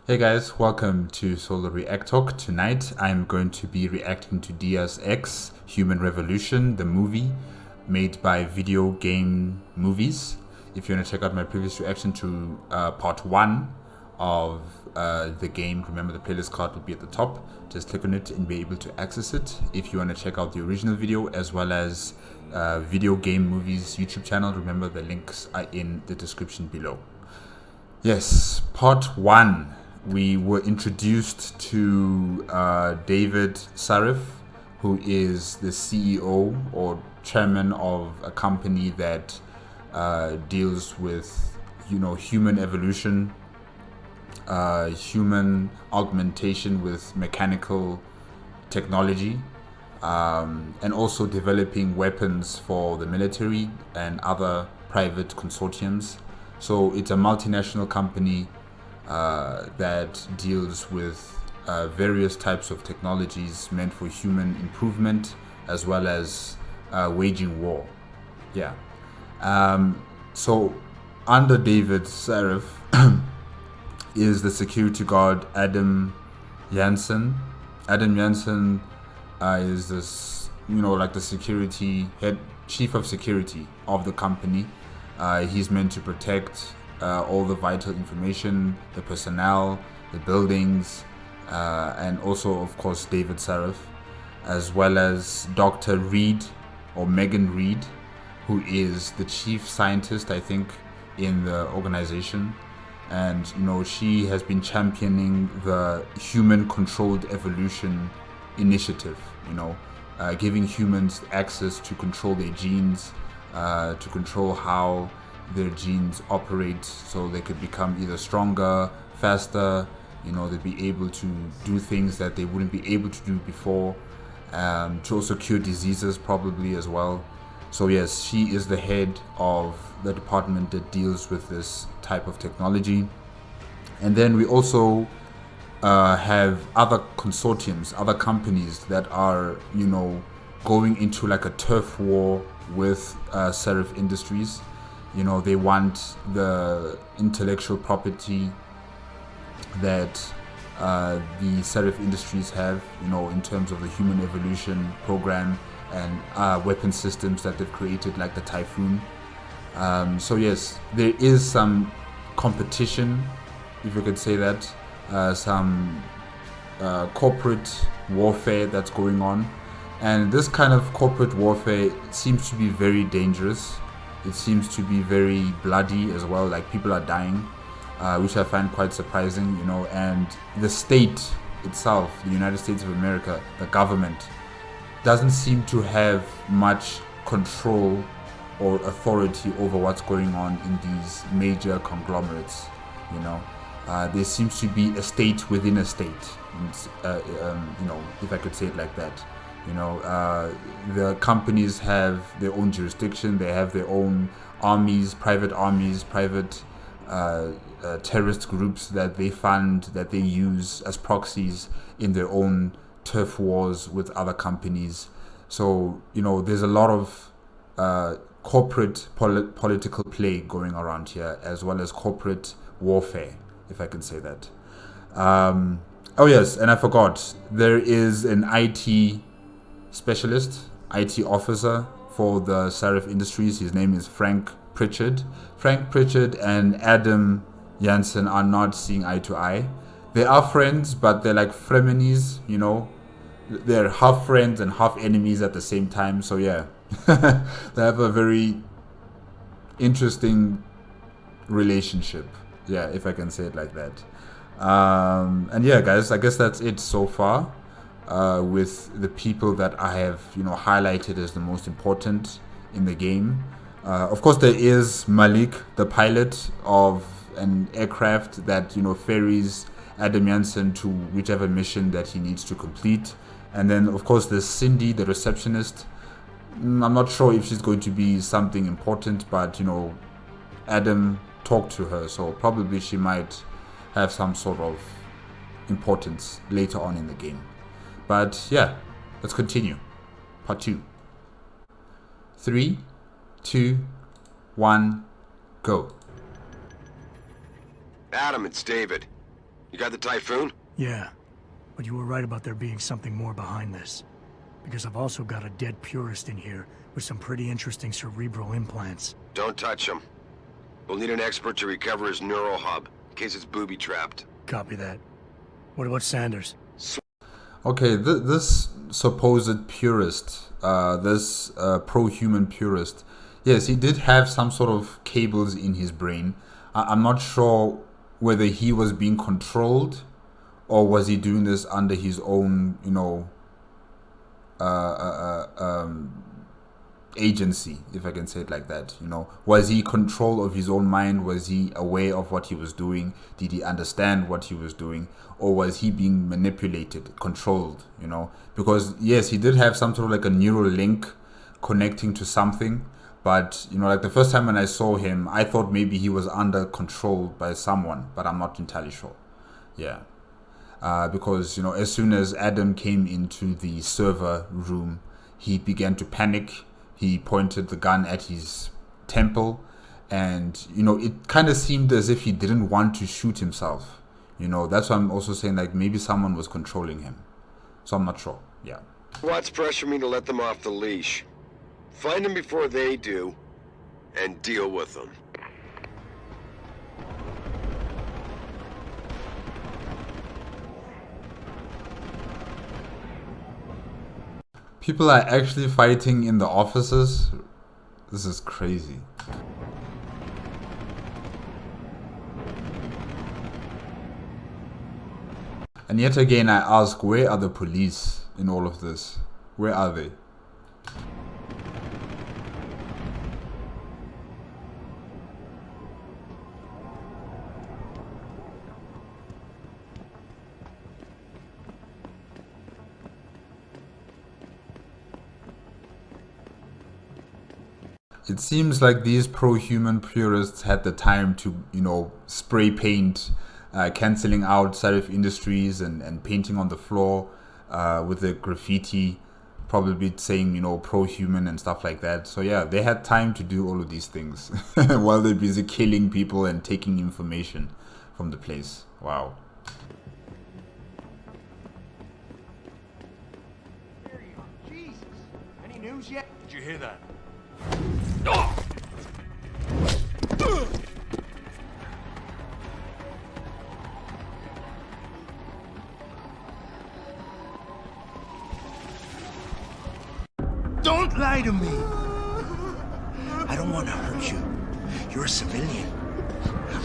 Hey guys, welcome to Solo ReacTalk. Tonight I'm going to be reacting to Deus Ex Human Revolution, the movie made by Video Game Movies. If you want to check out my previous reaction to part 1 of the game, remember the playlist card will be at the top. Just click on it and be able to access it. If you want to check out the original video as well as Video Game Movies YouTube channel, remember the links are in the description below. Yes, part 1. We were introduced to David Sarif, who is the CEO or chairman of a company that deals with, human evolution, human augmentation with mechanical technology, and also developing weapons for the military and other private consortiums. So it's a multinational company that deals with various types of technologies meant for human improvement as well as waging war. Yeah. So under David Sarif is the security guard Adam Jansen. Adam Jansen is this, like the security head, chief of security of the company. He's meant to protect all the vital information, the personnel, the buildings, and also, of course, David Sarif, as well as Dr. Reed or Megan Reed, who is the chief scientist, I think, in the organization. And, she has been championing the human-controlled evolution initiative, giving humans access to control their genes, to control how their genes operate so they could become either stronger, faster, they'd be able to do things that they wouldn't be able to do before, to also cure diseases probably as well. So yes, she is the head of the department that deals with this type of technology. And then we also have other consortiums, other companies that are, going into like a turf war with Sarif Industries. They want the intellectual property that the Sarif Industries have, in terms of the human evolution program and weapon systems that they've created, like the Typhoon. So yes, there is some competition, if you could say that, some corporate warfare that's going on. And this kind of corporate warfare seems to be very dangerous. It seems to be very bloody as well, like people are dying, which I find quite surprising, and the state itself, the United States of America, the government, doesn't seem to have much control or authority over what's going on in these major conglomerates, there seems to be a state within a state, if I could say it like that. The companies have their own jurisdiction. They have their own armies, private terrorist groups that they fund, that they use as proxies in their own turf wars with other companies. So, there's a lot of corporate political play going around here, as well as corporate warfare, if I can say that. Oh yes, and I forgot, there is an IT specialist, IT officer for the Sarif Industries. His name is Frank Pritchard. Frank Pritchard and Adam Jansen are not seeing eye to eye. They are friends, but they're like frenemies, They're half friends and half enemies at the same time. So yeah, they have a very interesting relationship. Yeah, if I can say it like that. And yeah, guys, I guess that's it so far. With the people that I have, highlighted as the most important in the game. Of course, there is Malik, the pilot of an aircraft that, ferries Adam Jansen to whichever mission that he needs to complete. And then, of course, there's Cindy, the receptionist. I'm not sure if she's going to be something important, but, Adam talked to her, so probably she might have some sort of importance later on in the game. But yeah, let's continue. Part 2. 3, 2, 1, go. Adam, it's David. You got the Typhoon? Yeah, but you were right about there being something more behind this. Because I've also got a dead purist in here with some pretty interesting cerebral implants. Don't touch him. We'll need an expert to recover his neural hub, in case it's booby-trapped. Copy that. What about Sanders? Okay, this supposed purist, this pro-human purist, yes, he did have some sort of cables in his brain. I'm not sure whether he was being controlled or was he doing this under his own, agency, if I can say it like that. Was he control of his own mind? Was he aware of what he was doing? Did he understand what he was doing? Or was he being manipulated, controlled? Because yes, he did have some sort of like a neural link connecting to something, but like the first time when I saw him, I thought maybe he was under control by someone, but I'm not entirely sure. Yeah. Because as soon as Adam came into the server room, he began to panic. He pointed the gun at his temple, and it kind of seemed as if he didn't want to shoot himself. That's why I'm also saying like maybe someone was controlling him. So I'm not sure. Yeah. Watts pressured me to let them off the leash. Find them before they do, and deal with them. People are actually fighting in the offices. This is crazy. And yet again, I ask, where are the police in all of this? Where are they? It seems like these pro-human purists had the time to, spray paint, cancelling out Sarif Industries and painting on the floor with the graffiti, probably saying, pro-human and stuff like that. So yeah, they had time to do all of these things while they're busy killing people and taking information from the place. Wow. Jesus. Any news yet? Did you hear that? Don't lie to me. I don't want to hurt you. You're a civilian.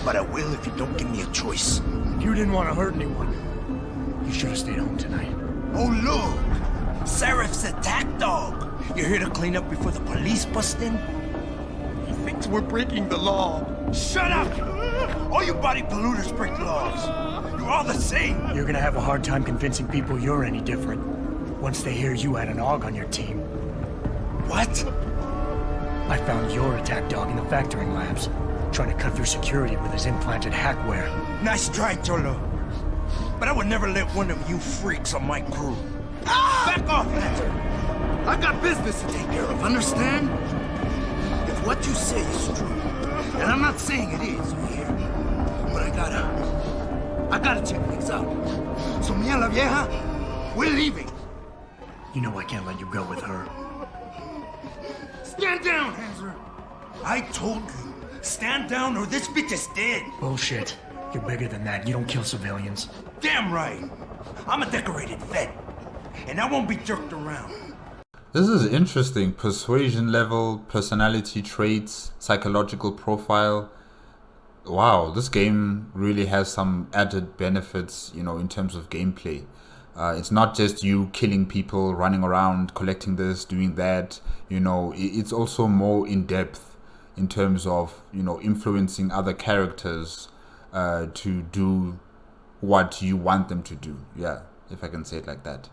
But I will if you don't give me a choice. You didn't want to hurt anyone. You should have stayed home tonight. Oh, look! Serif's attack dog. You're here to clean up before the police bust in? He thinks we're breaking the law. Shut up! All you body polluters break laws. You're all the same. You're gonna have a hard time convincing people you're any different once they hear you had an AUG on your team. What? I found your attack dog in the factoring labs, trying to cut through security with his implanted hackware. Nice try, Cholo. But I would never let one of you freaks on my crew. Back off, Hunter! I got business to take care of, understand? If what you say is true, and I'm not saying it is, you hear? But I gotta check things out. So, mia la vieja, we're leaving. You know I can't let you go with her. Stand down, Hanser! I told you, stand down or this bitch is dead. Bullshit. You're bigger than that. You don't kill civilians. Damn right. I'm a decorated vet, and I won't be jerked around. This is interesting. Persuasion level, personality traits, psychological profile. Wow, this game really has some added benefits, in terms of gameplay. It's not just you killing people, running around, collecting this, doing that. It's also more in depth in terms of, influencing other characters to do what you want them to do. Yeah, if I can say it like that.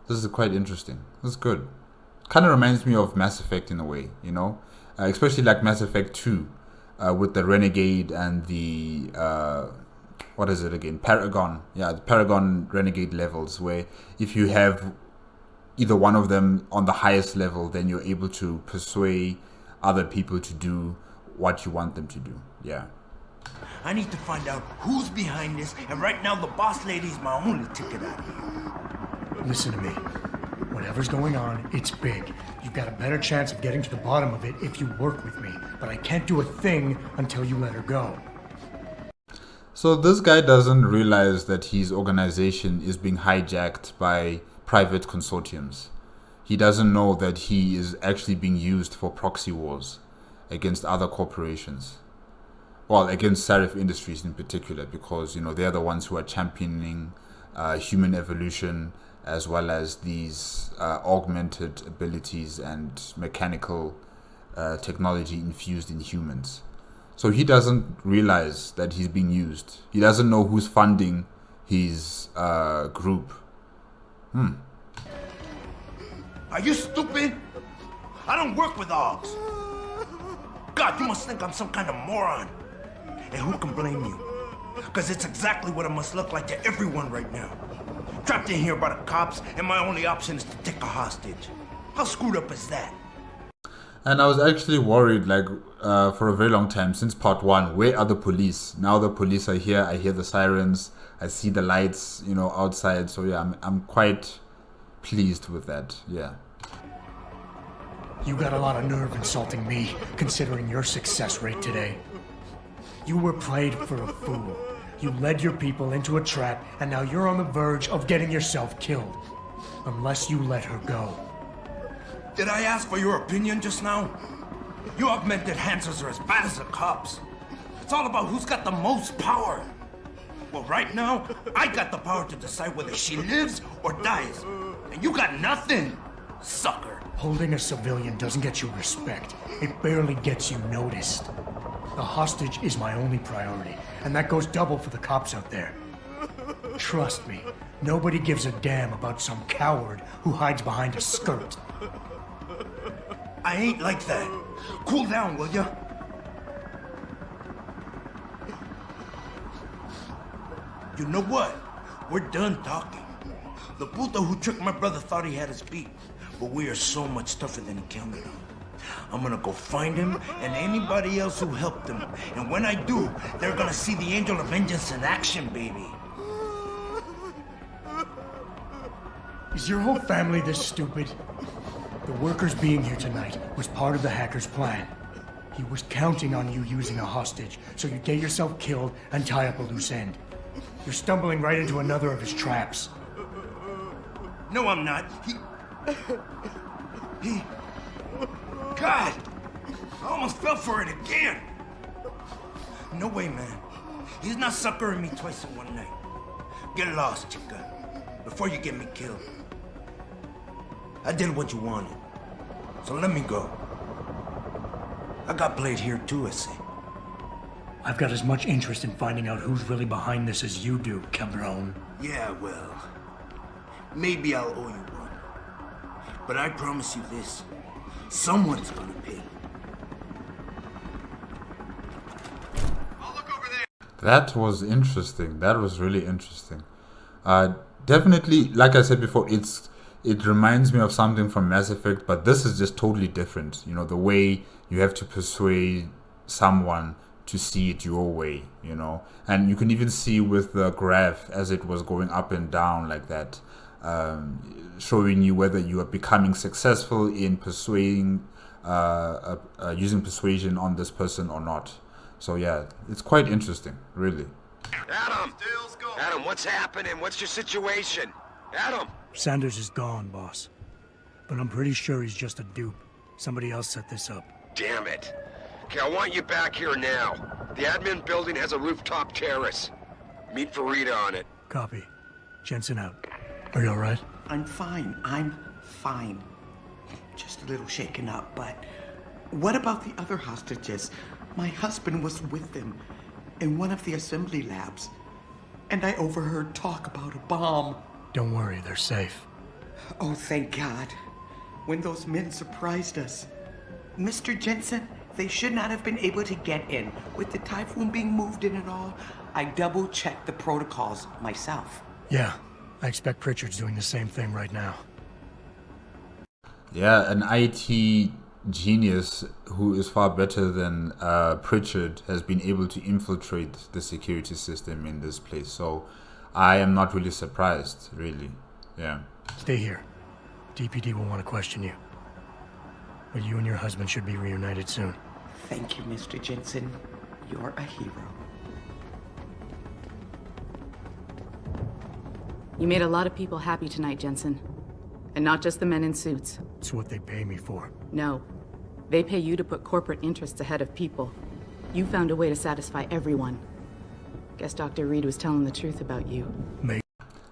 This is quite interesting. This is good. Kind of reminds me of Mass Effect in a way, especially like Mass Effect 2 with the Renegade and the what is it again? Paragon. Yeah, the Paragon Renegade levels, where if you have either one of them on the highest level, then you're able to persuade other people to do what you want them to do. Yeah. I need to find out who's behind this, and right now the boss lady's my only ticket out of here. Listen to me. Whatever's going on, it's big. You've got a better chance of getting to the bottom of it if you work with me. But I can't do a thing until you let her go. So this guy doesn't realize that his organization is being hijacked by private consortiums. He doesn't know that he is actually being used for proxy wars against other corporations. Well, against Sarif Industries in particular, because, you know, they're the ones who are championing human evolution, as well as these augmented abilities and mechanical technology infused in humans. So he doesn't realize that he's being used. He doesn't know who's funding his group. Are you stupid? I don't work with dogs. God, you must think I'm some kind of moron. And who can blame you? Because it's exactly what it must look like to everyone right now. Trapped in here by the cops, and my only option is to take a hostage. How screwed up is that? And I was actually worried, like, for a very long time, since part 1, where are the police? Now the police are here, I hear the sirens, I see the lights, you know, outside. So yeah, I'm quite pleased with that, yeah. You got a lot of nerve insulting me, considering your success rate today. You were played for a fool. You led your people into a trap, and now you're on the verge of getting yourself killed. Unless you let her go. Did I ask for your opinion just now? You augmented Hansers are as bad as the cops. It's all about who's got the most power. Well, right now, I got the power to decide whether she lives or dies. And you got nothing, sucker. Holding a civilian doesn't get you respect. It barely gets you noticed. The hostage is my only priority, and that goes double for the cops out there. Trust me, nobody gives a damn about some coward who hides behind a skirt. I ain't like that. Cool down, will ya? You know what? We're done talking. The puto who tricked my brother thought he had us beat, but we are so much tougher than he counted on. I'm gonna go find him and anybody else who helped him. And when I do, they're gonna see the Angel of Vengeance in action, baby. Is your whole family this stupid? The workers being here tonight was part of the hacker's plan. He was counting on you using a hostage, so you'd get yourself killed and tie up a loose end. You're stumbling right into another of his traps. No, I'm not. God! I almost fell for it again! No way, man. He's not suckering me twice in one night. Get lost, chica, before you get me killed. I did what you wanted, so let me go. I got played here too, I say. I've got as much interest in finding out who's really behind this as you do, Calderon. Yeah, well, maybe I'll owe you one. But I promise you this. Someone's gonna pay. I'll look over there. That was interesting. That was really interesting. Definitely, like I said before, it reminds me of something from Mass Effect, but this is just totally different. You know, the way you have to persuade someone to see it your way, you know. And you can even see with the graph as it was going up and down like that, showing you whether you are becoming successful in persuading, using persuasion on this person or not. So yeah, it's quite interesting, really. Adam! Adam, what's happening? What's your situation? Adam! Sanders is gone, boss. But I'm pretty sure he's just a dupe. Somebody else set this up. Damn it. Okay, I want you back here now. The admin building has a rooftop terrace. Meet for Rita on it. Copy. Jensen out. Are you alright? I'm fine. I'm fine. Just a little shaken up, but what about the other hostages? My husband was with them in one of the assembly labs, and I overheard talk about a bomb. Don't worry, they're safe. Oh, thank God. When those men surprised us. Mr. Jensen, they should not have been able to get in. With the typhoon being moved in and all, I double-checked the protocols myself. Yeah, I expect Pritchard's doing the same thing right now. Yeah, an IT genius who is far better than Pritchard has been able to infiltrate the security system in this place. So I am not really surprised, really. Yeah. Stay here. DPD will want to question you. But you and your husband should be reunited soon. Thank you, Mr. Jensen. You're a hero. You made a lot of people happy tonight, Jensen. And not just the men in suits. It's what they pay me for. No. They pay you to put corporate interests ahead of people. You found a way to satisfy everyone. Guess Dr. Reed was telling the truth about you.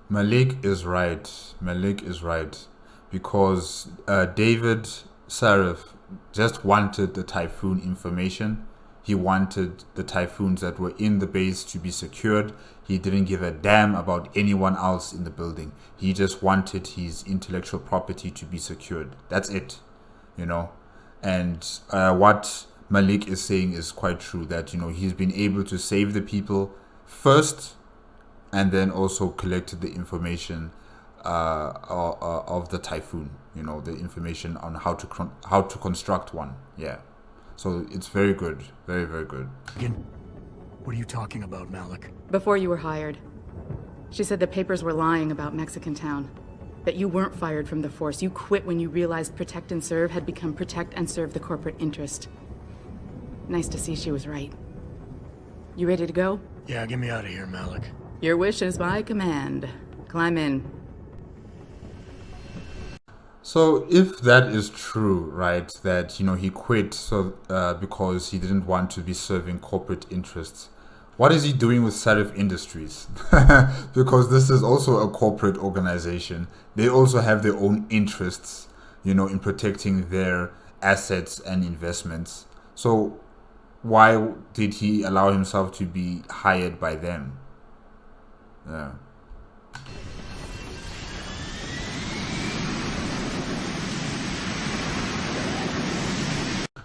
Malik is right. Malik is right. Because David Sarif just wanted the Typhoon information. He wanted the Typhoons that were in the base to be secured. He didn't give a damn about anyone else in the building. He just wanted his intellectual property to be secured. That's it, you know. And what Malik is saying is quite true, that, you know, he's been able to save the people first and then also collected the information of the Typhoon, you know, the information on how to construct one. Yeah. So it's very good. Very, very good. Again, what are you talking about, Malik? Before you were hired, she said the papers were lying about Mexican Town. That you weren't fired from the force. You quit when you realized Protect and Serve had become Protect and Serve the corporate interest. Nice to see she was right. You ready to go? Yeah, get me out of here, Malik. Your wish is my command. Climb in. So if that is true, right, that, you know, he quit because he didn't want to be serving corporate interests, what is he doing with Sarif Industries? Because this is also a corporate organization. They also have their own interests, you know, in protecting their assets and investments. So why did he allow himself to be hired by them? Yeah.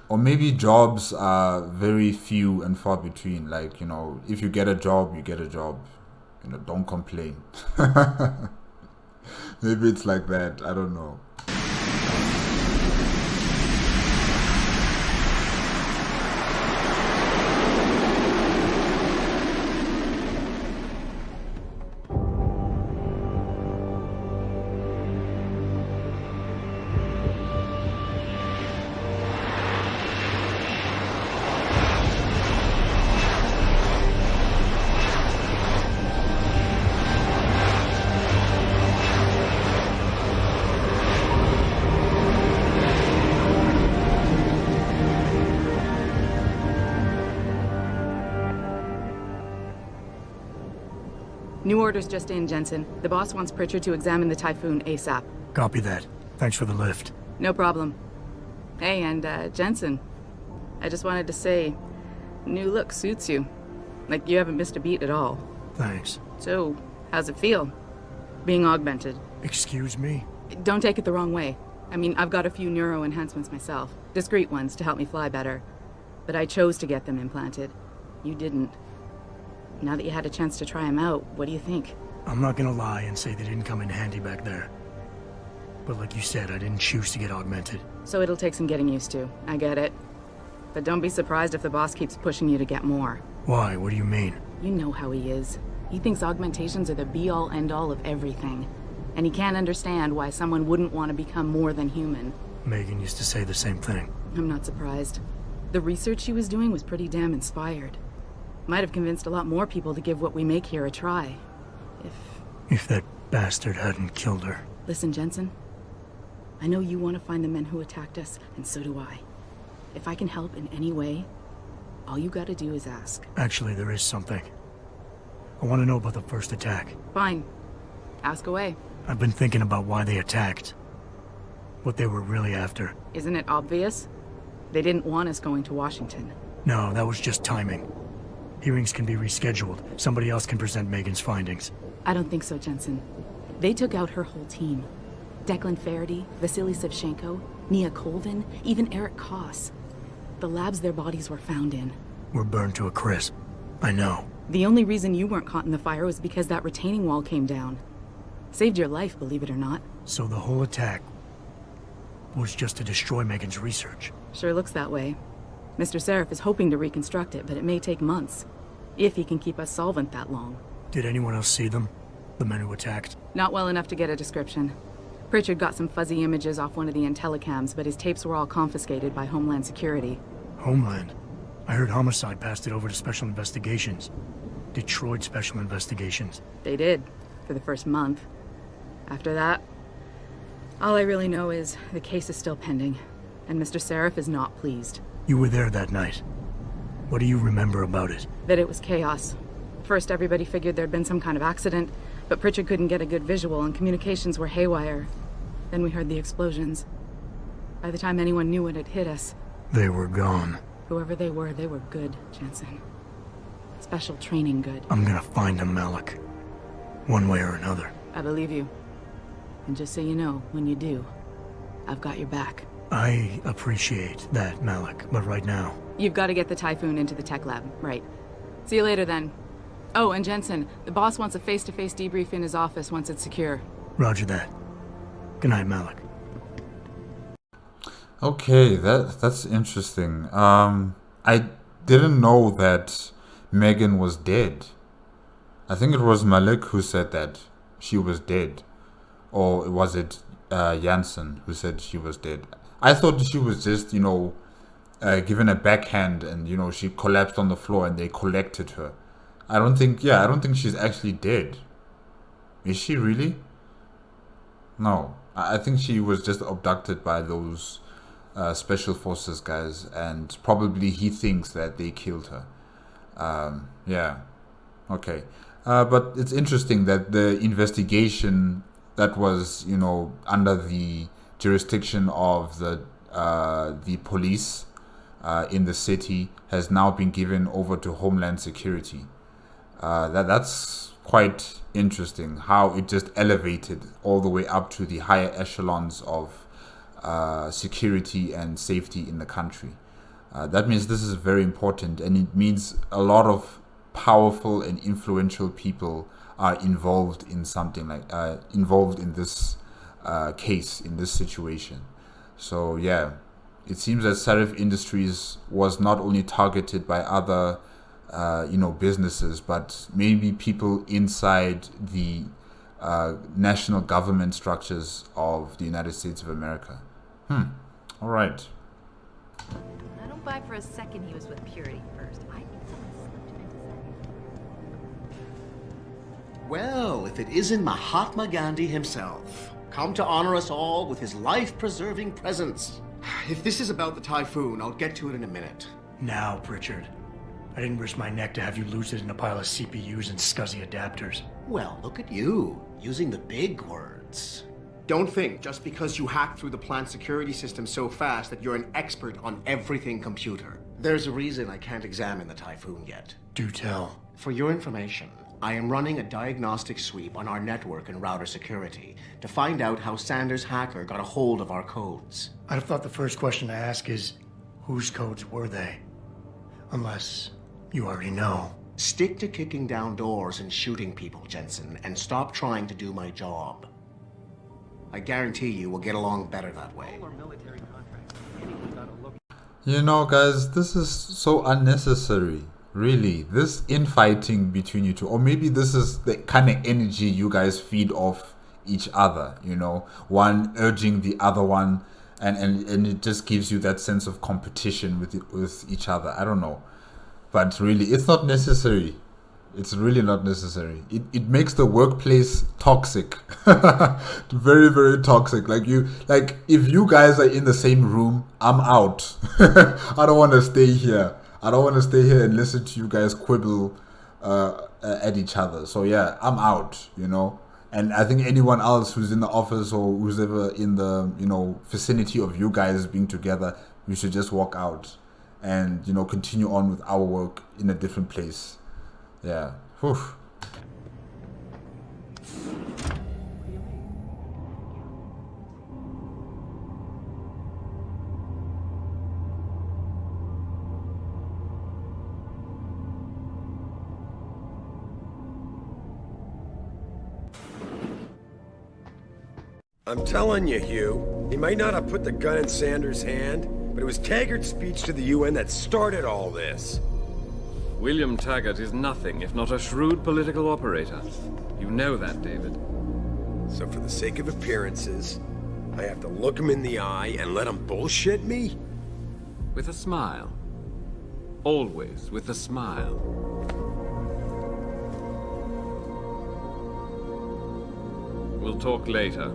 Or maybe jobs are very few and far between. Like, you know, if you get a job, you get a job. You know, don't complain. Maybe it's like that. I don't know. New orders just in, Jensen. The boss wants Pritchard to examine the Typhoon ASAP. Copy that. Thanks for the lift. No problem. Hey, and Jensen, I just wanted to say, new look suits you. Like you haven't missed a beat at all. Thanks. So, how's it feel? Being augmented? Excuse me? Don't take it the wrong way. I mean, I've got a few neuro enhancements myself. Discreet ones to help me fly better. But I chose to get them implanted. You didn't. Now that you had a chance to try them out, what do you think? I'm not gonna lie and say they didn't come in handy back there. But like you said, I didn't choose to get augmented. So it'll take some getting used to. I get it. But don't be surprised if the boss keeps pushing you to get more. Why? What do you mean? You know how he is. He thinks augmentations are the be-all, end-all of everything. And he can't understand why someone wouldn't want to become more than human. Megan used to say the same thing. I'm not surprised. The research she was doing was pretty damn inspired. Might have convinced a lot more people to give what we make here a try. If that bastard hadn't killed her. Listen, Jensen. I know you want to find the men who attacked us, and so do I. If I can help in any way, all you gotta do is ask. Actually, there is something. I want to know about the first attack. Fine. Ask away. I've been thinking about why they attacked. What they were really after. Isn't it obvious? They didn't want us going to Washington. No, that was just timing. Hearings can be rescheduled. Somebody else can present Megan's findings. I don't think so, Jensen. They took out her whole team. Declan Faraday, Vasily Savchenko, Nia Colvin, even Eric Koss. The labs their bodies were found in. We're burned to a crisp. I know. The only reason you weren't caught in the fire was because that retaining wall came down. Saved your life, believe it or not. So the whole attack was just to destroy Megan's research. Sure looks that way. Mr. Seraph is hoping to reconstruct it, but it may take months. If he can keep us solvent that long. Did anyone else see them? The men who attacked? Not well enough to get a description. Pritchard got some fuzzy images off one of the Intellicams, but his tapes were all confiscated by Homeland Security. Homeland? I heard Homicide passed it over to Special Investigations. Detroit Special Investigations. They did, for the first month. After that, all I really know is the case is still pending, and Mr. Seraph is not pleased. You were there that night. What do you remember about it? That it was chaos. First, everybody figured there'd been some kind of accident, but Pritchard couldn't get a good visual and communications were haywire. Then we heard the explosions. By the time anyone knew what had hit us... They were gone. Whoever they were good, Jensen. Special training good. I'm gonna find them, Malik. One way or another. I believe you. And just so you know, when you do, I've got your back. I appreciate that, Malik, but right now... You've got to get the Typhoon into the tech lab, right. See you later, then. Oh, and Jensen, the boss wants a face-to-face debrief in his office once it's secure. Roger that. Good night, Malik. Okay, that's interesting. I didn't know that Megan was dead. I think it was Malik who said that she was dead. Or was it Jansen who said she was dead? I thought she was just, given a backhand and, she collapsed on the floor and they collected her. I don't think she's actually dead. Is she really? No. I think she was just abducted by those special forces guys, and probably he thinks that they killed her. Yeah. Okay. But it's interesting that the investigation that was, under the jurisdiction of the police in the city has now been given over to Homeland Security. That's quite interesting how it just elevated all the way up to the higher echelons of security and safety in the country. That means this is very important, and it means a lot of powerful and influential people are involved in something like involved in this case, in this situation. So yeah, it seems that Seraph Industries was not only targeted by other businesses, but maybe people inside the national government structures of the United States of America. All right. I don't buy for a second he was with Purity first. I think someone slipped him into that. Well, if it isn't Mahatma Gandhi himself, come to honor us all with his life-preserving presence. If this is about the Typhoon, I'll get to it in a minute. Now, Pritchard. I didn't risk my neck to have you lose it in a pile of CPUs and scuzzy adapters. Well, look at you, using the big words. Don't think just because you hacked through the plant security system so fast that you're an expert on everything computer. There's a reason I can't examine the Typhoon yet. Do tell. For your information, I am running a diagnostic sweep on our network and router security to find out how Sanders' hacker got a hold of our codes. I'd have thought the first question to ask is, whose codes were they? Unless you already know. Stick to kicking down doors and shooting people, Jensen, and stop trying to do my job. I guarantee you we'll get along better that way. Guys, this is so unnecessary. Really, this infighting between you two, or maybe this is the kind of energy you guys feed off each other, one urging the other one, and it just gives you that sense of competition with each other. I don't know, but really, it's not necessary. It's really not necessary. It makes the workplace toxic. Very, very toxic. Like if you guys are in the same room, I'm out. I don't want to stay here. I don't want to stay here and listen to you guys quibble at each other. So yeah, I'm out, And I think anyone else who's in the office or who's ever in the, vicinity of you guys being together, we should just walk out and, continue on with our work in a different place. Yeah. Whew. I'm telling you, Hugh, he might not have put the gun in Sanders' hand, but it was Taggart's speech to the UN that started all this. William Taggart is nothing if not a shrewd political operator. You know that, David. So for the sake of appearances, I have to look him in the eye and let him bullshit me? With a smile. Always with a smile. We'll talk later.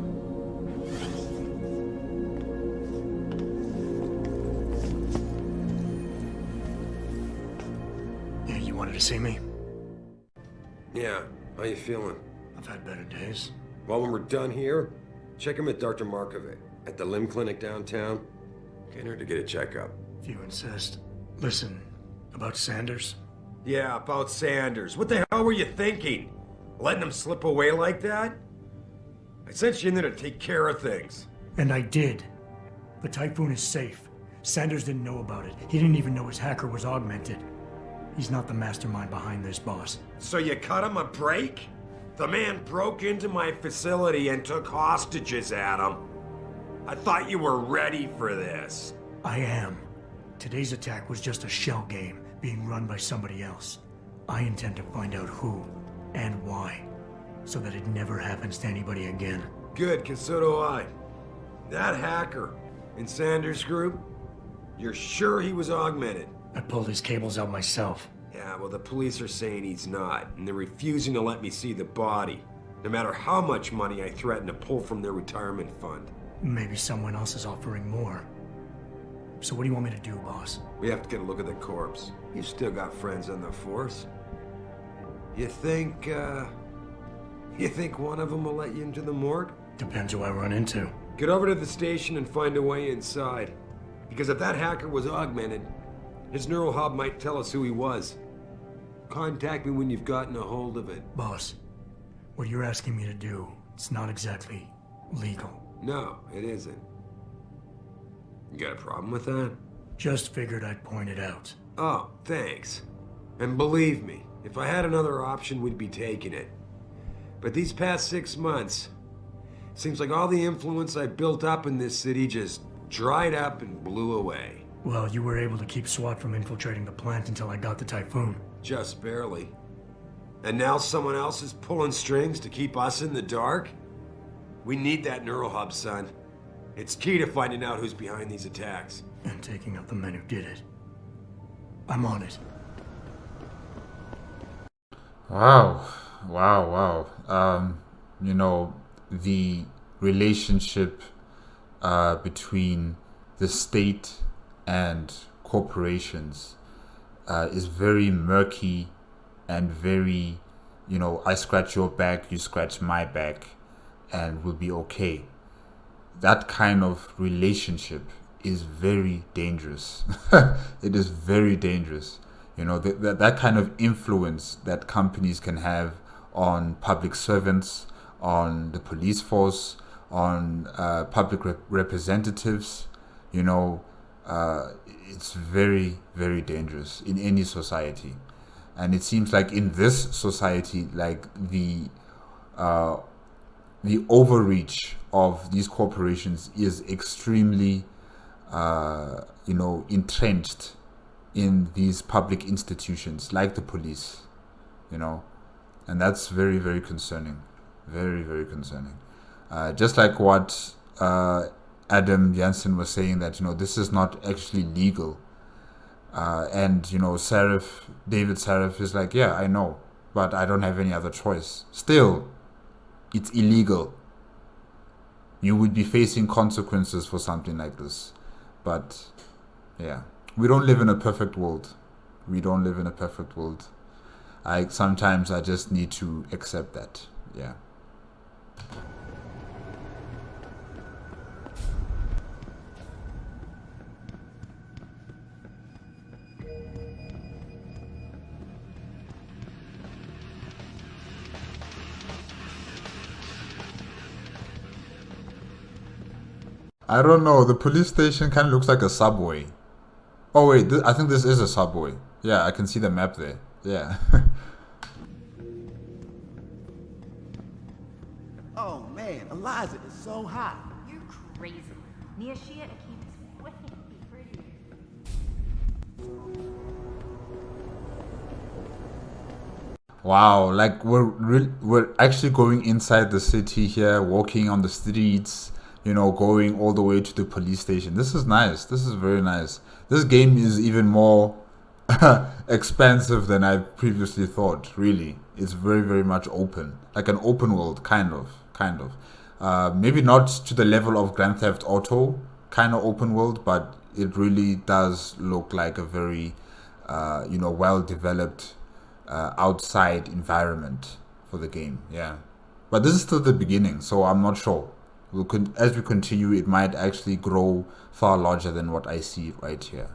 Yeah, you wanted to see me? Yeah, how you feeling? I've had better days. Well, when we're done here, check him at Dr. Markovic at the limb clinic downtown. Get her to get a checkup. If you insist. Listen, about Sanders? Yeah, about Sanders. What the hell were you thinking? Letting him slip away like that? I sent you in there to take care of things. And I did. The Typhoon is safe. Sanders didn't know about it. He didn't even know his hacker was augmented. He's not the mastermind behind this, boss. So you cut him a break? The man broke into my facility and took hostages at him. I thought you were ready for this. I am. Today's attack was just a shell game being run by somebody else. I intend to find out who and why, so that it never happens to anybody again. Good, because so do I. That hacker in Sanders' group, you're sure he was augmented? I pulled his cables out myself. Yeah, well, the police are saying he's not, and they're refusing to let me see the body, no matter how much money I threaten to pull from their retirement fund. Maybe someone else is offering more. So what do you want me to do, boss? We have to get a look at the corpse. You've still got friends on the force. You think one of them will let you into the morgue? Depends who I run into. Get over to the station and find a way inside. Because if that hacker was augmented, his neural hub might tell us who he was. Contact me when you've gotten a hold of it. Boss, what you're asking me to do, it's not exactly legal. No, it isn't. You got a problem with that? Just figured I'd point it out. Oh, thanks. And believe me, if I had another option, we'd be taking it. But these past 6 months, seems like all the influence I built up in this city just dried up and blew away. Well, you were able to keep SWAT from infiltrating the plant until I got the Typhoon. Just barely. And now someone else is pulling strings to keep us in the dark? We need that neural hub, son. It's key to finding out who's behind these attacks. And taking out the men who did it. I'm on it. Wow. You know, the relationship between the state and corporations is very murky and very, you know, I scratch your back, you scratch my back, and we'll be okay. That kind of relationship is very dangerous. It is very dangerous. You know, that kind of influence that companies can have on public servants, on the police force, on public representatives, you know, it's very, very dangerous in any society. And it seems like in this society, like the overreach of these corporations is extremely, you know, entrenched in these public institutions like the police, you know, and that's very, very concerning. Very, very concerning. Just like what Adam Jansen was saying, that, you know, this is not actually legal. And, you know, David Sarif is like, yeah, I know, but I don't have any other choice. Still, it's illegal. You would be facing consequences for something like this. But, yeah, we don't live in a perfect world. Sometimes I just need to accept that. Yeah. I don't know. The police station kind of looks like a subway. Oh wait, I think this is a subway. Yeah, I can see the map there. Yeah. Oh man, Eliza is so hot. You're crazy. Niashia Akeem is way prettier. Wow, like we're actually going inside the city here, walking on the streets, you know, going all the way to the police station. This is nice. This is very nice. This game is even more expansive than I previously thought. Really, it's very, very much open, like an open world, kind of. Maybe not to the level of Grand Theft Auto kind of open world, but it really does look like a very, well developed outside environment for the game. Yeah, but this is still the beginning, so I'm not sure. As we continue, it might actually grow far larger than what I see right here.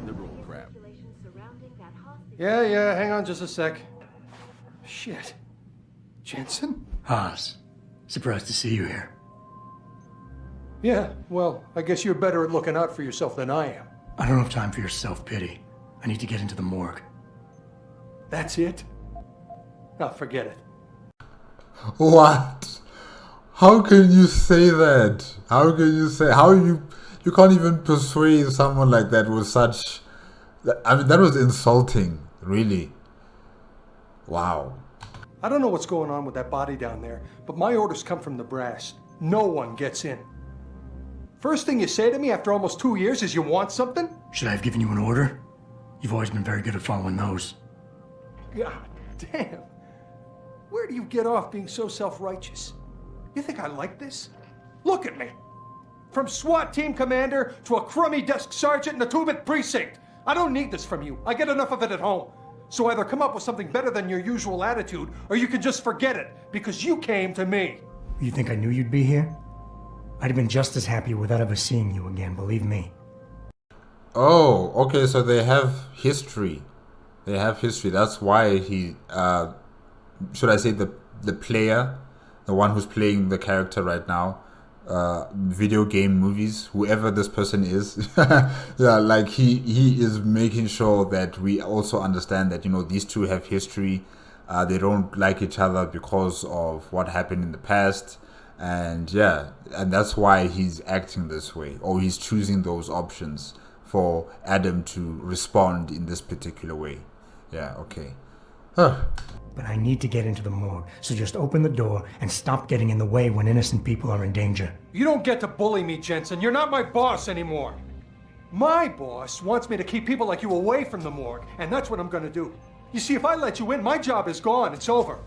Liberal crap. Yeah, hang on just a sec. Shit. Jensen? Haas, surprised to see you here. Yeah, well, I guess you're better at looking out for yourself than I am. I don't have time for your self-pity. I need to get into the morgue. That's it? Oh, forget it. What? How can you say that? You can't even persuade someone like that with such... I mean, that was insulting, really. Wow. I don't know what's going on with that body down there, but my orders come from the brass. No one gets in. First thing you say to me after almost 2 years is you want something? Should I have given you an order? You've always been very good at following those. God damn. Where do you get off being so self-righteous? You think I like this? Look at me. From SWAT team commander to a crummy desk sergeant in the 2-bit precinct. I don't need this from you. I get enough of it at home. So either come up with something better than your usual attitude, or you can just forget it, because you came to me. You think I knew you'd be here? I'd have been just as happy without ever seeing you again, believe me. Oh, okay, so they have history. That's why he, should I say the player, the one who's playing the character right now, video game movies, whoever this person is, yeah, like he is making sure that we also understand that, these two have history. They don't like each other because of what happened in the past. And that's why he's acting this way, or he's choosing those options for Adam to respond in this particular way. Yeah, okay. But I need to get into the morgue, so just open the door and stop getting in the way when innocent people are in danger. You don't get to bully me, Jensen. You're not my boss anymore. My boss wants me to keep people like you away from the morgue, and that's what I'm gonna do. You see, if I let you in, my job is gone. It's over.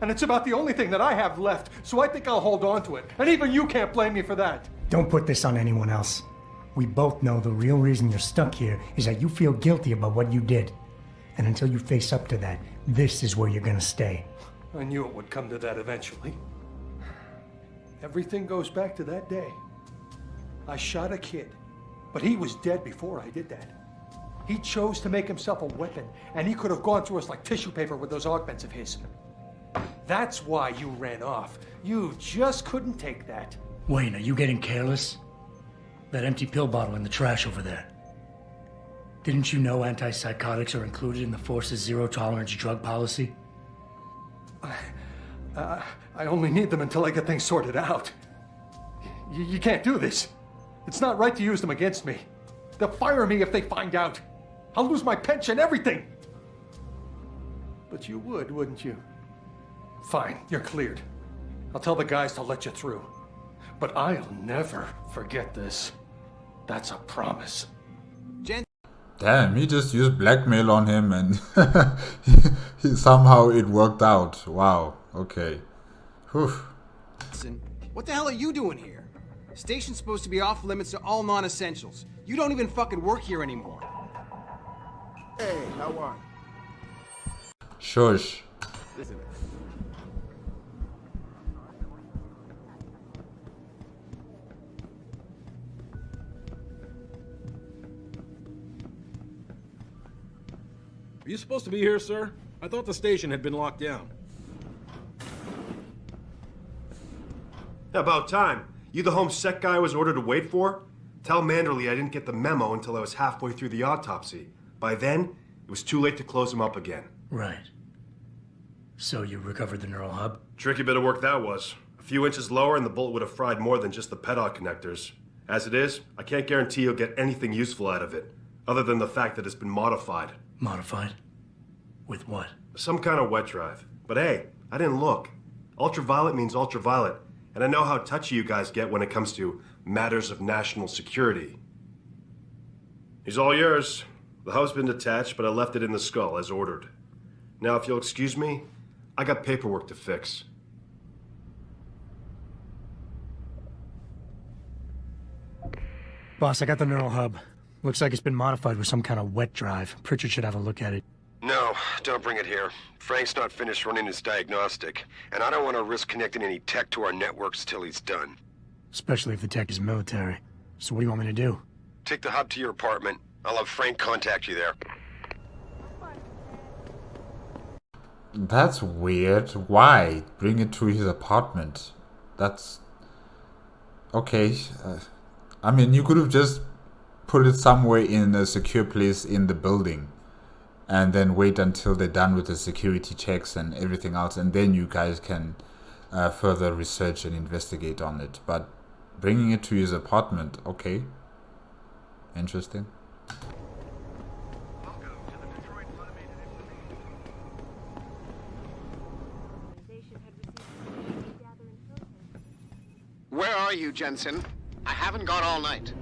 And it's about the only thing that I have left, so I think I'll hold on to it. And even you can't blame me for that. Don't put this on anyone else. We both know the real reason you're stuck here is that you feel guilty about what you did. And until you face up to that, this is where you're gonna stay. I knew it would come to that eventually. Everything goes back to that day. I shot a kid, but he was dead before I did that. He chose to make himself a weapon, and he could have gone through us like tissue paper with those augments of his. That's why you ran off. You just couldn't take that. Wayne, are you getting careless? That empty pill bottle in the trash over there. Didn't you know antipsychotics are included in the Force's zero-tolerance drug policy? I only need them until I get things sorted out. You can't do this. It's not right to use them against me. They'll fire me if they find out. I'll lose my pension, everything. But you would, wouldn't you? Fine, you're cleared. I'll tell the guys to let you through. But I'll never forget this. That's a promise. Damn, he just used blackmail on him and somehow it worked out. Wow, okay. Whew. Listen, what the hell are you doing here? Station's supposed to be off limits to all non-essentials. You don't even fucking work here anymore. Hey, how are you? Shush. Listen. Are you supposed to be here, sir? I thought the station had been locked down. About time. You the home sec guy I was ordered to wait for? Tell Manderley I didn't get the memo until I was halfway through the autopsy. By then, it was too late to close him up again. Right. So you recovered the neural hub? Tricky bit of work that was. A few inches lower and the bullet would have fried more than just the pedal connectors. As it is, I can't guarantee you'll get anything useful out of it, other than the fact that it's been modified. Modified? With what? Some kind of wet drive. But hey, I didn't look. Ultraviolet means ultraviolet, and I know how touchy you guys get when it comes to matters of national security. He's all yours. The hub's been detached, but I left it in the skull as ordered. Now, if you'll excuse me, I got paperwork to fix. Boss, I got the neural hub. Looks like it's been modified with some kind of wet drive. Pritchard should have a look at it. No, don't bring it here. Frank's not finished running his diagnostic, and I don't want to risk connecting any tech to our networks till he's done. Especially if the tech is military. So what do you want me to do? Take the hub to your apartment. I'll have Frank contact you there. That's weird. Why? Bring it to his apartment. That's... Okay. I mean, you could have just put it somewhere in a secure place in the building. And then wait until they're done with the security checks and everything else. And then you guys can further research and investigate on it. But bringing it to his apartment, okay. Interesting. Where are you, Jensen? I haven't gone all night.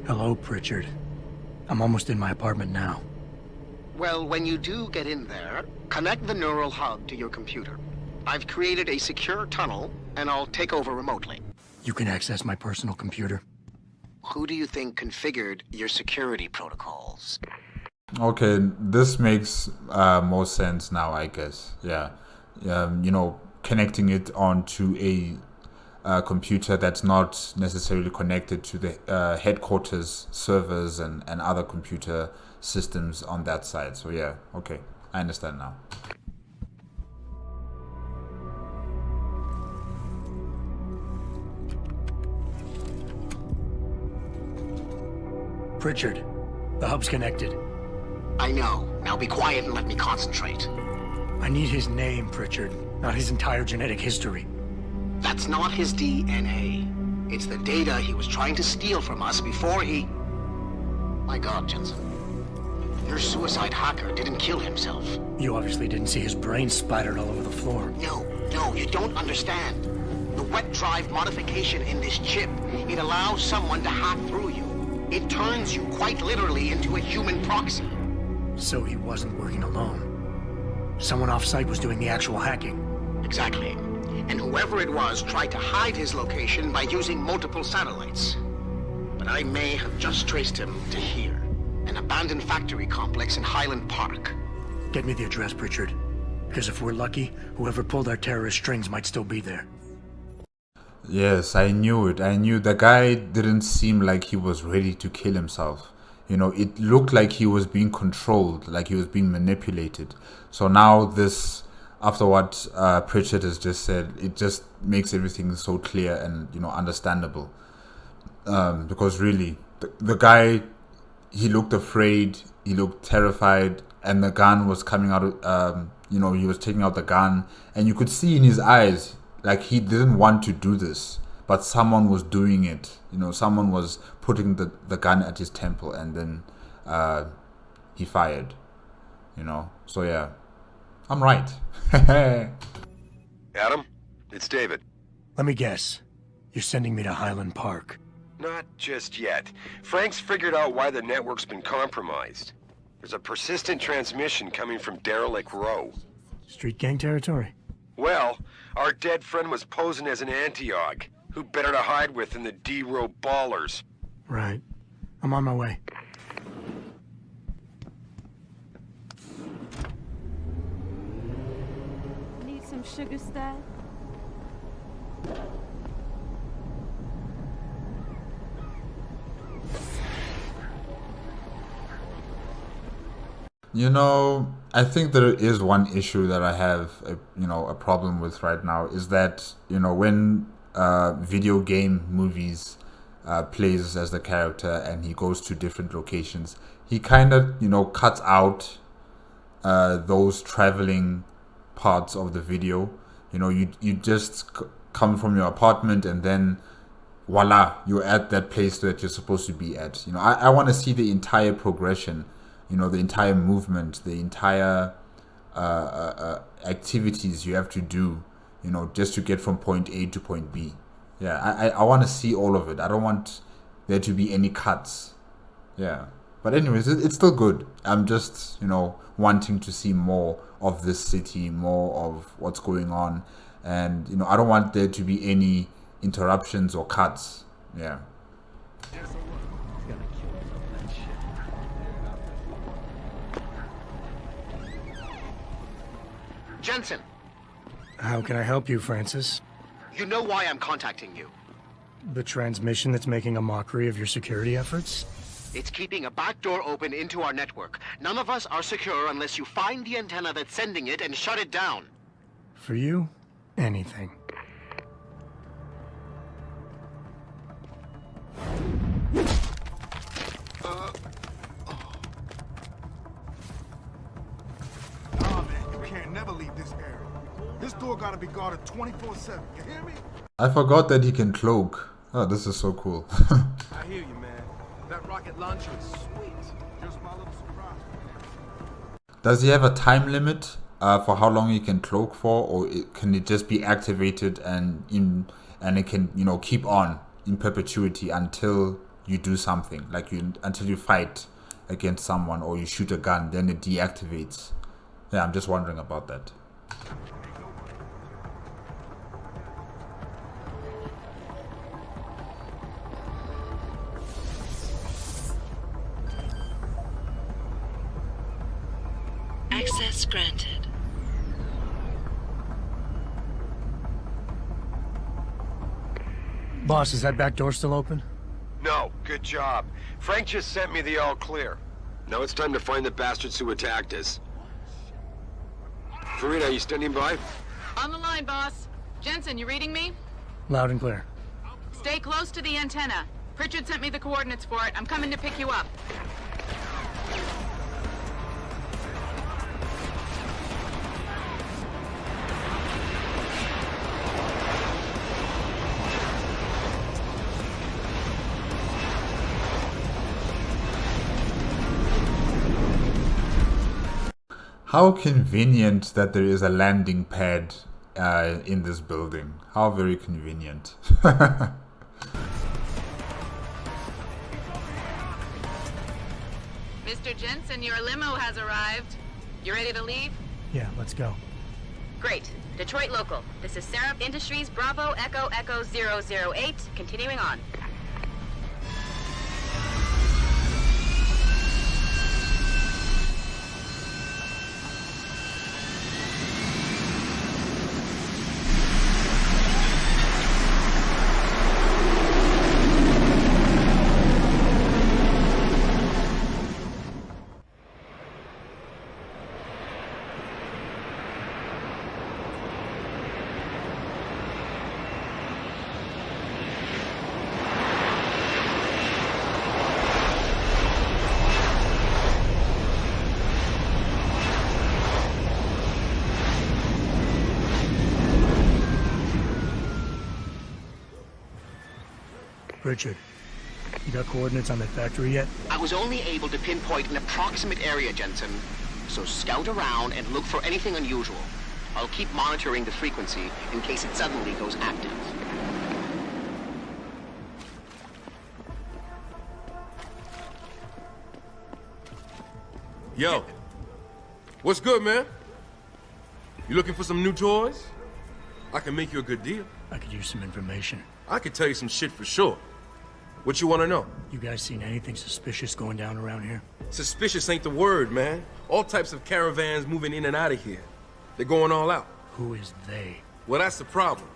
Hello, Pritchard. I'm almost in my apartment now. Well, when you do get in there, connect the neural hub to your computer. I've created a secure tunnel, and I'll take over remotely. You can access my personal computer. Who do you think configured your security protocols? Okay, this makes more sense now, I guess. Yeah. You know, connecting it onto a computer that's not necessarily connected to the headquarters servers and other computer systems on that side. So yeah, okay, I understand now. Pritchard, the hub's connected. I know. Now be quiet and let me concentrate. I need his name, Pritchard, not his entire genetic history. That's not his DNA. It's the data he was trying to steal from us before he... My God, Jensen. Your suicide hacker didn't kill himself. You obviously didn't see his brain splattered all over the floor. No, you don't understand. The wet drive modification in this chip, it allows someone to hack through you. It turns you quite literally into a human proxy. So he wasn't working alone. Someone off-site was doing the actual hacking. Exactly. And whoever it was tried to hide his location by using multiple satellites. But I may have just traced him to here. An abandoned factory complex in Highland Park. Get me the address, Pritchard. Because if we're lucky, whoever pulled our terrorist strings might still be there. Yes, I knew it. I knew the guy didn't seem like he was ready to kill himself. You know, it looked like he was being controlled, like he was being manipulated. So now this, after what Pritchard has just said, it just makes everything so clear and, you know, understandable. Because really, the guy, he looked afraid, he looked terrified, and the gun was coming out, you know, he was taking out the gun, and you could see in his eyes, like he didn't want to do this, but someone was doing it. You know, someone was putting the gun at his temple, and then he fired, you know. So yeah, I'm right. Adam, it's David. Let me guess. You're sending me to Highland Park. Not just yet. Frank's figured out why the network's been compromised. There's a persistent transmission coming from Derelict Row. Street gang territory? Well, our dead friend was posing as an anti-aug. Who better to hide with than the D-Row ballers? Right. I'm on my way. Need some sugar, Steph? You know, I think there is one issue that I have, a problem with right now, is that, you know, when video game movies plays as the character and he goes to different locations, he kind of, you know, cuts out those traveling parts of the video. You know, you just come from your apartment and then voila, you're at that place that you're supposed to be at. You know, I want to see the entire progression, you know, the entire movement, the entire activities you have to do, you know, just to get from point A to point B. Yeah, I want to see all of it. I don't want there to be any cuts. Yeah. But anyways, it's still good. I'm just, you know, wanting to see more of this city, more of what's going on. And, you know, I don't want there to be any interruptions or cuts. Yeah. Jensen, How can I help you, Francis? you know why I'm contacting you. The transmission that's making a mockery of your security efforts? It's keeping a back door open into our network. None of us are secure unless you find the antenna that's sending it and shut it down. For you, anything. Nah, man, you can't never leave this area. This door gotta be guarded 24/7. You hear me? I forgot that he can cloak. Oh, this is so cool. I hear you, man. That rocket launcher is sweet. Just my little surprise. Does he have a time limit for how long he can cloak for, or can it just be activated and it can, you know, keep on in perpetuity until you do something, like until you fight against someone or you shoot a gun, then it deactivates? Yeah, I'm just wondering about that. Access granted. Boss, is that back door still open? No, good job. Frank just sent me the all clear. Now it's time to find the bastards who attacked us. Farida, you standing by? On the line, boss. Jensen, you reading me? Loud and clear. Stay close to the antenna. Pritchard sent me the coordinates for it. I'm coming to pick you up. How convenient that there is a landing pad in this building. How very convenient. Mr. Jensen, your limo has arrived. You ready to leave? Yeah, let's go. Great. Detroit local. This is Sarah Industries Bravo Echo Echo 008. Continuing on. Richard, you got coordinates on that factory yet? I was only able to pinpoint an approximate area, Jensen. So scout around and look for anything unusual. I'll keep monitoring the frequency in case it suddenly goes active. Yo, what's good, man? You looking for some new toys? I can make you a good deal. I could use some information. I could tell you some shit for sure. What you want to know? You guys seen anything suspicious going down around here? Suspicious ain't the word, man. All types of caravans moving in and out of here. They're going all out. Who is they? Well, that's the problem.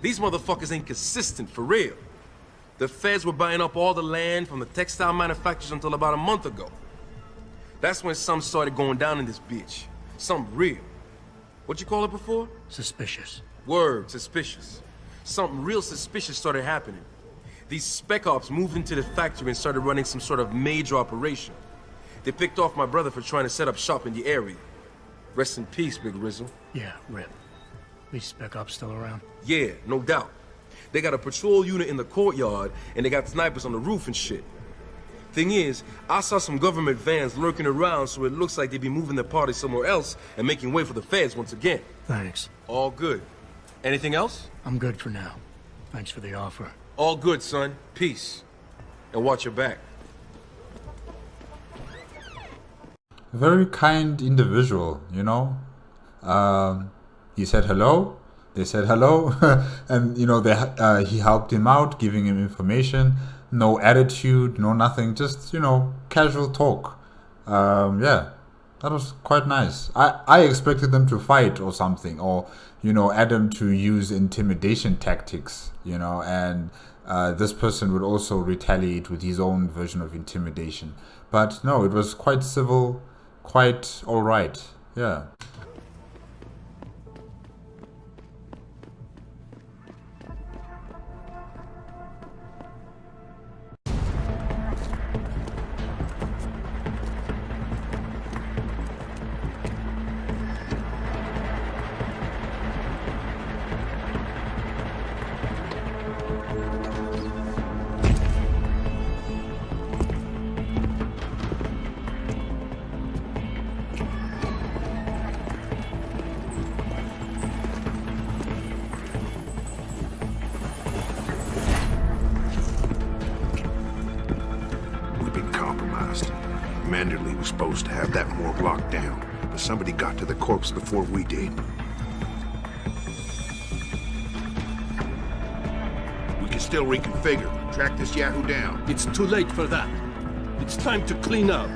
These motherfuckers ain't consistent, for real. The feds were buying up all the land from the textile manufacturers until about a month ago. That's when some started going down in this bitch. Something real. What you call it before? Suspicious. Word, suspicious. Something real suspicious started happening. These spec ops moved into the factory and started running some sort of major operation. They picked off my brother for trying to set up shop in the area. Rest in peace, Big Rizzle. Yeah, rip. At least Spec Op's still around. Yeah, no doubt. They got a patrol unit in the courtyard, and they got snipers on the roof and shit. Thing is, I saw some government vans lurking around, so it looks like they be moving the party somewhere else and making way for the feds once again. Thanks. All good. Anything else? I'm good for now. Thanks for the offer. All good, son. Peace. And watch your back. Very kind individual, you know. He said hello. They said hello, and you know he helped him out, giving him information. No attitude, no nothing, just you know casual talk. Yeah, that was quite nice. I expected them to fight or something, or you know Adam to use intimidation tactics, you know, and this person would also retaliate with his own version of intimidation. But no, it was quite civil, quite all right. Yeah. Manderley was supposed to have that morgue locked down, but somebody got to the corpse before we did. We can still reconfigure, track this Yahoo down. It's too late for that. It's time to clean up.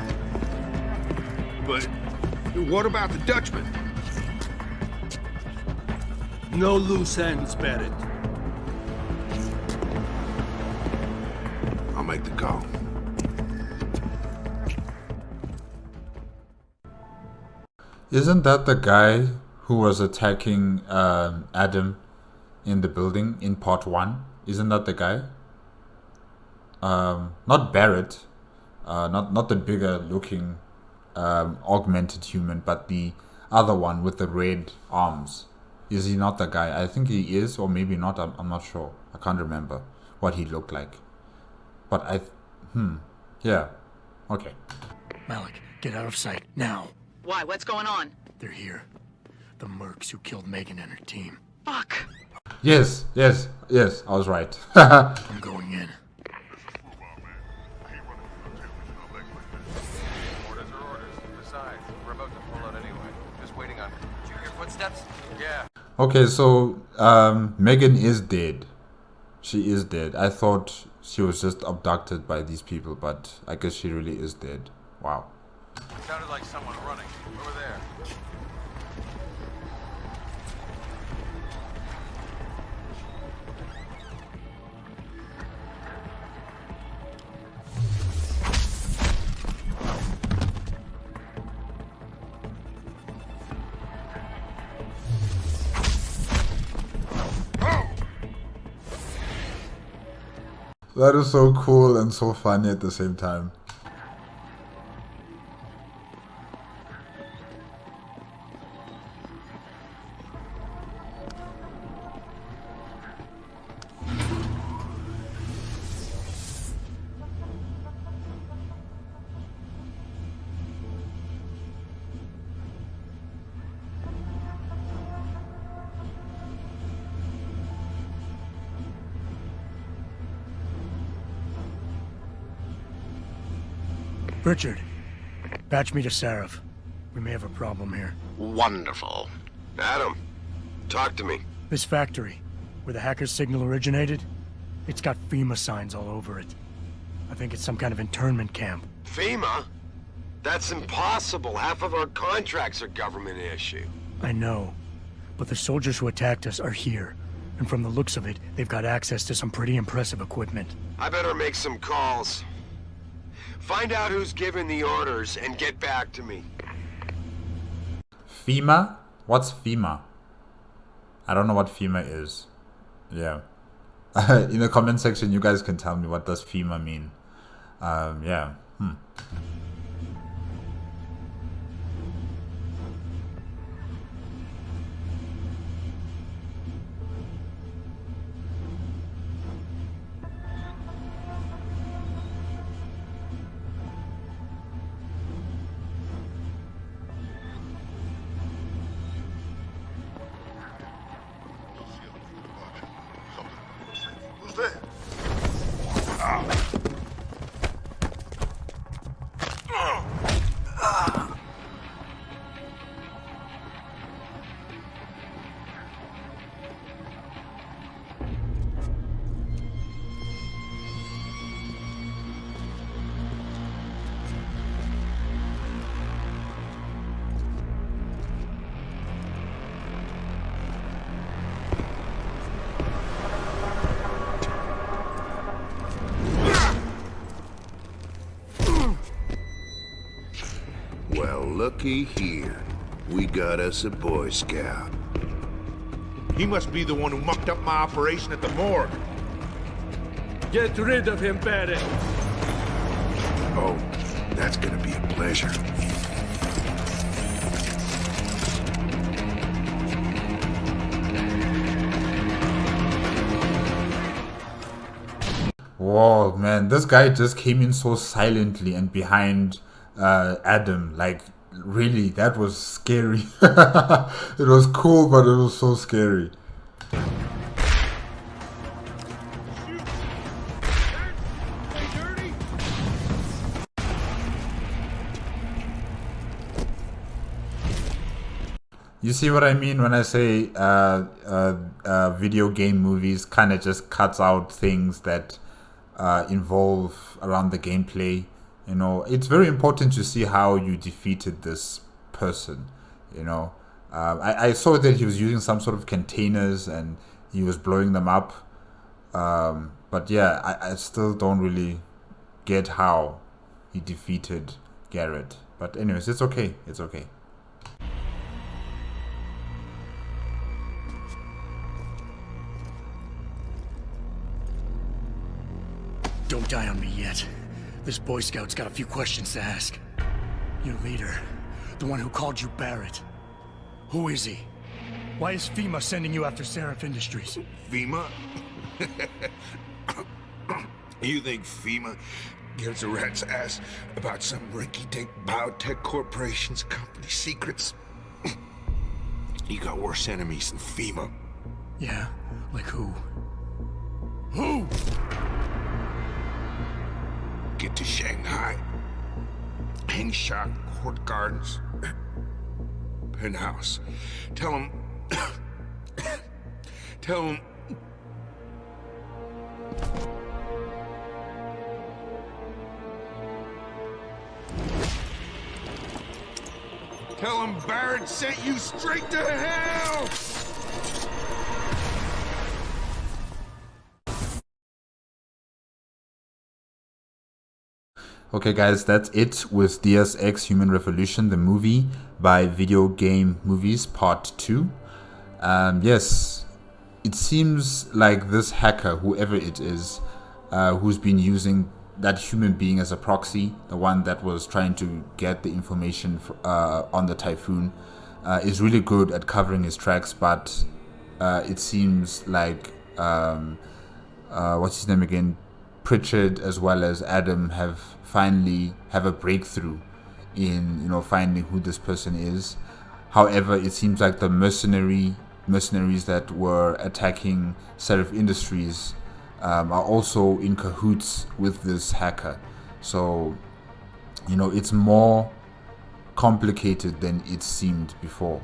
But what about the Dutchman? No loose ends, Barrett. I'll make the call. Isn't that the guy who was attacking Adam in the building in part 1? Isn't that the guy? Not Barrett, not the bigger looking augmented human, but the other one with the red arms. Is he not the guy? I think he is, or maybe not. I'm not sure. I can't remember what he looked like. But yeah. Okay. Malik, get out of sight now. Why? What's going on? They're here. The mercs who killed Megan and her team. Fuck. Yes, I was right. I'm going in. Orders are orders. Besides, we're about to pull out anyway. Just waiting on... Did you hear footsteps? Yeah. Okay, so Megan is dead. She is dead. I thought she was just abducted by these people, but I guess she really is dead. Wow. It sounded like someone running. Over there. That is so cool and so funny at the same time. Richard, patch me to Sarif. We may have a problem here. Wonderful. Adam, talk to me. This factory, where the hacker's signal originated, it's got FEMA signs all over it. I think it's some kind of internment camp. FEMA? That's impossible. Half of our contracts are government issue. I know, but the soldiers who attacked us are here. And from the looks of it, they've got access to some pretty impressive equipment. I better make some calls. Find out who's giving the orders and get back to me. FEMA? What's FEMA? I don't know what FEMA is. Yeah. In the comment section, you guys can tell me what does FEMA mean. Yeah. looky here. We got us a Boy Scout. He must be the one who mucked up my operation at the morgue. Get rid of him, Barrett. Oh, that's gonna be a pleasure. Whoa, man, this guy just came in so silently and behind Adam. Like, really, that was scary. It was cool, but it was so scary. You see what I mean when I say video game movies kind of just cuts out things that involve around the gameplay. You know, it's very important to see how you defeated this person. You know, I saw that he was using some sort of containers and he was blowing them up. But yeah, I still don't really get how he defeated Garrett. But anyways, it's okay. It's okay. Don't die on me yet. This Boy Scout's got a few questions to ask. Your leader, the one who called you Barrett. Who is he? Why is FEMA sending you after Seraph Industries? FEMA? You think FEMA gives a rat's ass about some rinky-dink biotech corporation's company secrets? You got worse enemies than FEMA. Yeah? Like who? Who? Get to Shanghai. Hengsha Court Gardens. Penthouse. Tell him... Tell him... Tell him Barrett sent you straight to hell! Okay guys, that's it with Deus Ex Human Revolution, the movie by Video Game Movies Part 2. Yes, it seems like this hacker, whoever it is, who's been using that human being as a proxy, the one that was trying to get the information on the Typhoon, is really good at covering his tracks, but it seems like, what's his name again? Pritchard as well as Adam have a breakthrough in, you know, finding who this person is. However, it seems like the mercenaries that were attacking Seraph Industries are also in cahoots with this hacker. So, you know, it's more complicated than it seemed before,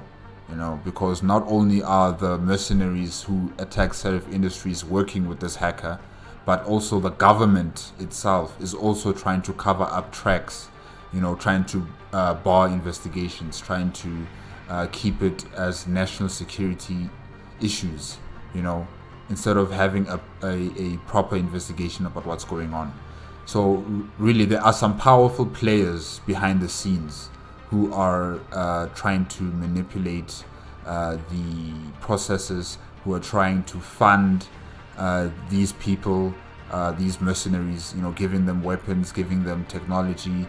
you know, because not only are the mercenaries who attack Seraph Industries working with this hacker, but also the government itself is also trying to cover up tracks, you know, trying to bar investigations, trying to keep it as national security issues, you know, instead of having a proper investigation about what's going on. So really, there are some powerful players behind the scenes who are trying to manipulate the processes, who are trying to fund these people, these mercenaries, you know, giving them weapons, giving them technology,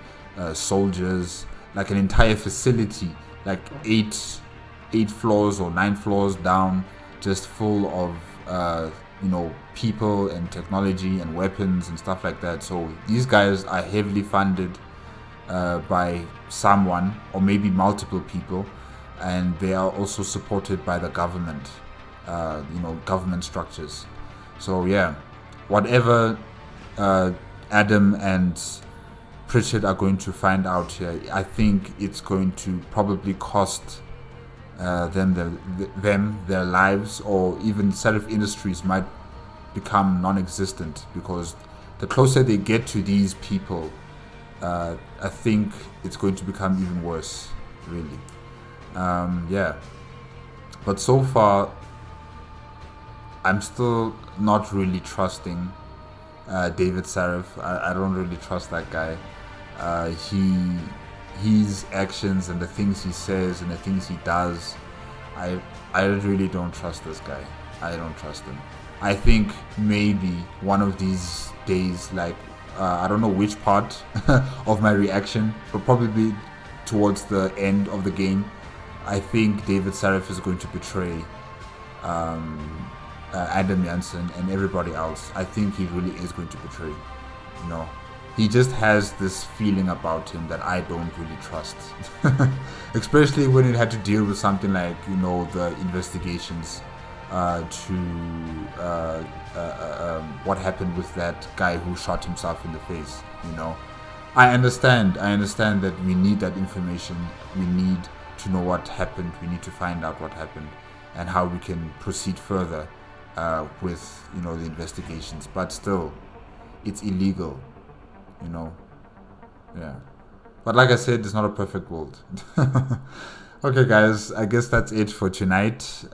soldiers, like an entire facility, like eight floors or 9 floors down, just full of you know, people and technology and weapons and stuff like that. So these guys are heavily funded by someone or maybe multiple people, and they are also supported by the government, you know, government structures. So yeah, whatever Adam and Pritchard are going to find out here, I think it's going to probably cost them their lives, or even Seraph Industries might become non-existent, because the closer they get to these people, I think it's going to become even worse, really. Yeah, but so far I'm still not really trusting David Seraph. I don't really trust that guy. his actions and the things he says and the things he does, I really don't trust this guy. I don't trust him. I think maybe one of these days, like I don't know which part of my reaction, but probably towards the end of the game, I think David Sarif is going to betray Adam Jansen and everybody else. I think he really is going to betray. You know, he just has this feeling about him that I don't really trust. Especially when it had to deal with something like, you know, the investigations to what happened with that guy who shot himself in the face. You know, I understand that we need that information. We need to know what happened. We need to find out what happened and how we can proceed further with, you know, the investigations. But still, it's illegal, you know. Yeah, but like I said, it's not a perfect world. Okay guys, I guess that's it for tonight.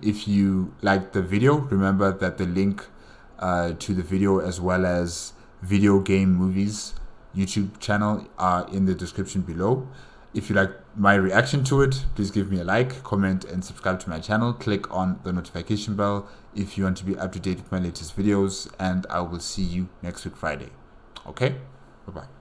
If you liked the video, remember that the link to the video as well as Video Game Movies YouTube channel are in the description below. If you like my reaction to it, please give me a like, comment and subscribe to my channel. Click on the notification bell if you want to be up to date with my latest videos, and I will see you next week Friday. Okay, bye bye.